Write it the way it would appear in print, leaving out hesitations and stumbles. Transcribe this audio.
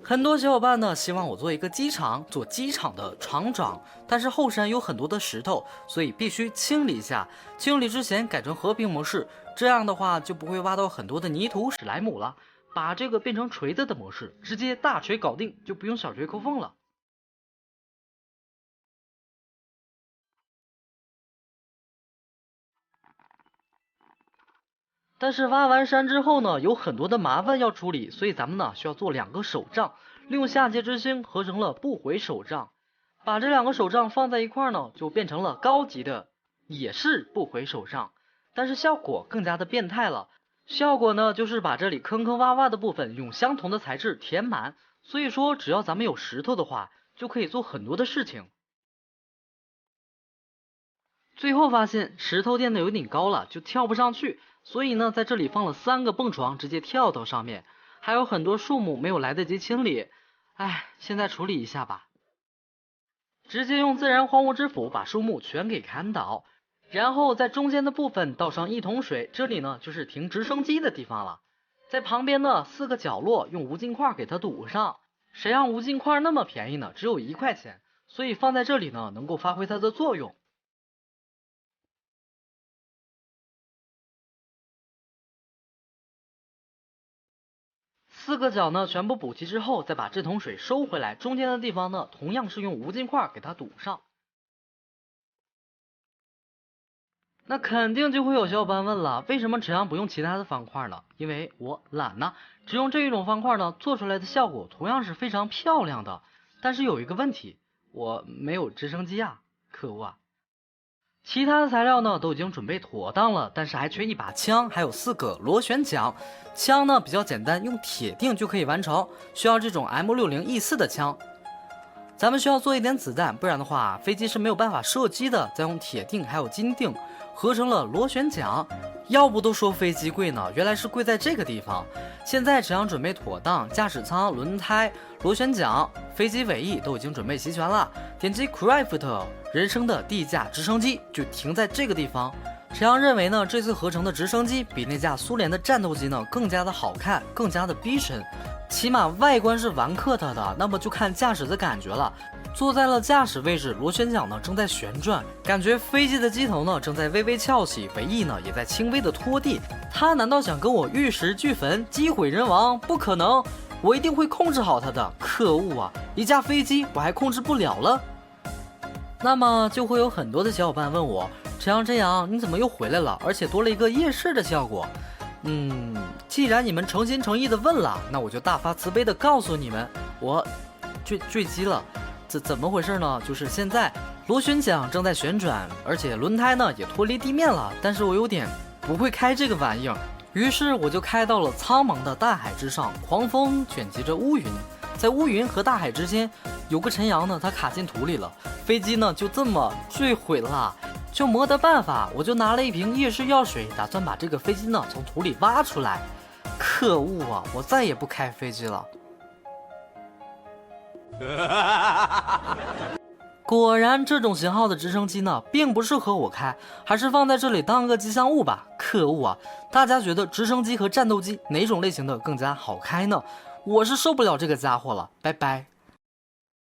很多小伙伴呢希望我做一个机场，做机场的厂长，但是后山有很多的石头，所以必须清理一下。清理之前改成和平模式，这样的话就不会挖到很多的泥土史莱姆了。把这个变成锤子的模式，直接大锤搞定，就不用小锤抠缝了。但是挖完山之后呢，有很多的麻烦要处理，所以咱们呢需要做2个手杖，利用下界之星合成了不毁手杖，把这2个手杖放在一块呢，就变成了高级的，也是不毁手杖，但是效果更加的变态了。效果呢就是把这里坑坑洼洼的部分用相同的材质填满，所以说只要咱们有石头的话，就可以做很多的事情。最后发现石头垫的有点高了，就跳不上去，所以呢在这里放了3个蹦床，直接跳到上面。还有很多树木没有来得及清理，现在处理一下吧。直接用自然荒芜之斧把树木全给砍倒，然后在中间的部分倒上1桶水，这里呢就是停直升机的地方了。在旁边的4个角落用无尽块给它堵上，谁让无尽块那么便宜呢，只有1块钱，所以放在这里呢能够发挥它的作用。4个角呢全部补齐之后，再把这桶水收回来，中间的地方呢同样是用无尽块给它堵上。那肯定就会有小伙伴问了，为什么这样不用其他的方块呢？因为我懒呢，只用这一种方块呢，做出来的效果同样是非常漂亮的。但是有一个问题，我没有直升机啊，可恶啊！其他的材料呢都已经准备妥当了，但是还缺一把枪，还有4个螺旋桨。枪呢比较简单，用铁锭就可以完成，需要这种 M60E4的枪。咱们需要做一点子弹，不然的话飞机是没有办法射击的。再用铁锭还有金锭合成了螺旋桨。要不都说飞机贵呢，原来是贵在这个地方。现在只要准备妥当，驾驶舱、轮胎、螺旋桨、飞机尾翼都已经准备齐全了。点击 Craft 人生的第1架直升机就停在这个地方。陈阳认为呢，这次合成的直升机比那架苏联的战斗机呢更加的好看，更加的逼真。起码外观是完克它的，那么就看驾驶的感觉了。坐在了驾驶位置，螺旋桨呢正在旋转，感觉飞机的机头呢正在微微翘起，尾翼呢也在轻微的拖地。他难道想跟我玉石俱焚，机毁人亡？不可能，我一定会控制好它的。可恶啊，一架飞机我还控制不了了。那么就会有很多的小伙伴问我，陈阳你怎么又回来了，而且多了一个夜视的效果？既然你们诚心诚意的问了，那我就大发慈悲的告诉你们，我坠机了。怎么回事呢？就是现在螺旋桨正在旋转，而且轮胎呢也脱离地面了，但是我有点不会开这个玩意儿，于是我就开到了苍茫的大海之上，狂风卷集着乌云，在乌云和大海之间有个陈阳呢，他卡进土里了，飞机呢就这么坠毁了。就没得办法，我就拿了一瓶夜视药水，打算把这个飞机呢从土里挖出来。可恶啊，我再也不开飞机了。果然这种型号的直升机呢并不适合我开，还是放在这里当个吉祥物吧。可恶啊，大家觉得直升机和战斗机哪种类型的更加好开呢？我是受不了这个家伙了，拜拜。